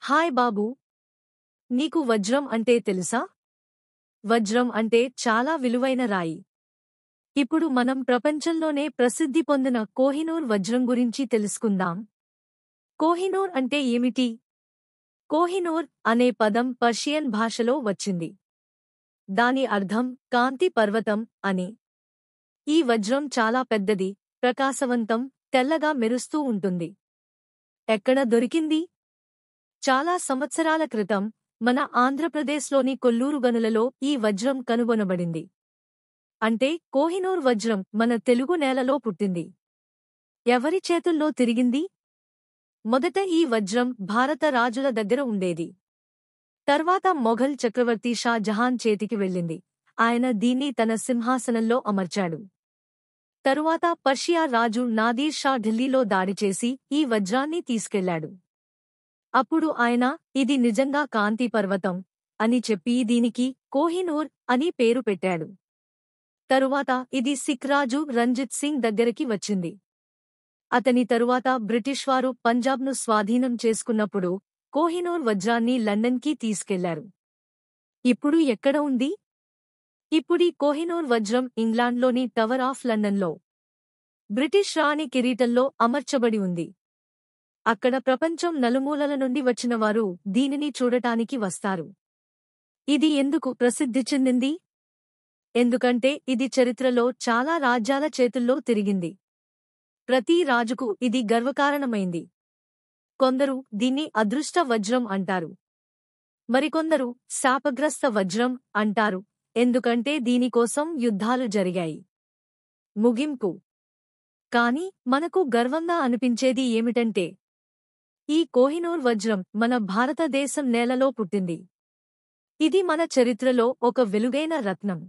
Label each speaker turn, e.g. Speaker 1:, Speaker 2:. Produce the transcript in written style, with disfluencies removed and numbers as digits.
Speaker 1: Hi బాబూ, నీకు వజ్రం అంటే తెలుసా? వజ్రం అంటే చాలా విలువైన రాయి. ఇప్పుడు మనం ప్రపంచంలోనే ప్రసిద్ధి పొందిన కోహినూర్ వజ్రం గురించి తెలుసుకుందాం. కోహినూర్ అంటే ఏమిటి? కోహినూర్ అనే పదం పర్షియన్ భాషలో వచ్చింది. దాని అర్థం కాంతి పర్వతం అని. ఈ వజ్రం చాలా పెద్దది, ప్రకాశవంతం, తెల్లగా మెరుస్తూ ఉంటుంది. ఎక్కడ దొరికింది? చాలా సంవత్సరాల క్రితం మన ఆంధ్రప్రదేశ్లోని కొల్లూరు గనులలో ఈ వజ్రం కనుగొనబడింది. అంటే కోహినూర్ వజ్రం మన తెలుగు నేలలో పుట్టింది. ఎవరి చేతుల్లో తిరిగింది? మొదట ఈ వజ్రం భారత రాజుల దగ్గర ఉండేది. తర్వాత మొఘల్ చక్రవర్తి షా జహాన్ చేతికి వెళ్ళింది. ఆయన దీన్ని తన సింహాసనంలో అమర్చాడు. తరువాత పర్షియా రాజు నాదీర్ షా ఢిల్లీలో దాడి చేసి ఈ వజ్రాన్ని తీసుకెళ్లాడు. అప్పుడు ఆయన ఇది నిజంగా కాంతి పర్వతం అని చెప్పి దీనికి కోహినూర్ అని పేరు పెట్టాడు. తరువాత ఇది సిక్ రాజు రంజిత్ సింగ్ దగ్గరికి వచ్చింది. అతని తరువాత బ్రిటిష్ వారు పంజాబ్ను స్వాధీనం చేసుకున్నప్పుడు కోహినూర్ వజ్రాన్ని లండన్కి తీసుకెళ్లారు. ఇప్పుడు ఎక్కడ ఉంది? ఇప్పుడీ కోహినూర్ వజ్రం ఇంగ్లాండ్లోని టవర్ ఆఫ్ లండన్లో బ్రిటిష్ రాణి కిరీటంలో అమర్చబడి ఉంది. అక్కడ ప్రపంచం నలుమూలల నుండి వచ్చినవారు దీనిని చూడటానికి వస్తారు. ఇది ఎందుకు ప్రసిద్ధి చెందింది? ఎందుకంటే ఇది చరిత్రలో చాలా రాజ్యాల చేతుల్లో తిరిగింది. ప్రతి రాజుకు ఇది గర్వకారణమైంది. కొందరు దీన్ని అదృష్ట వజ్రం అంటారు. మరికొందరు శాపగ్రస్త వజ్రం అంటారు, ఎందుకంటే దీనికోసం యుద్ధాలు జరిగాయి. ముగింపు. కాని మనకు గర్వంగా అనిపించేది ఏమిటంటే ఈ కోహినూర్ వజ్రం మన భారతదేశం నేలలో పుట్టింది. ఇది మన చరిత్రలో ఒక వెలుగైన రత్నం.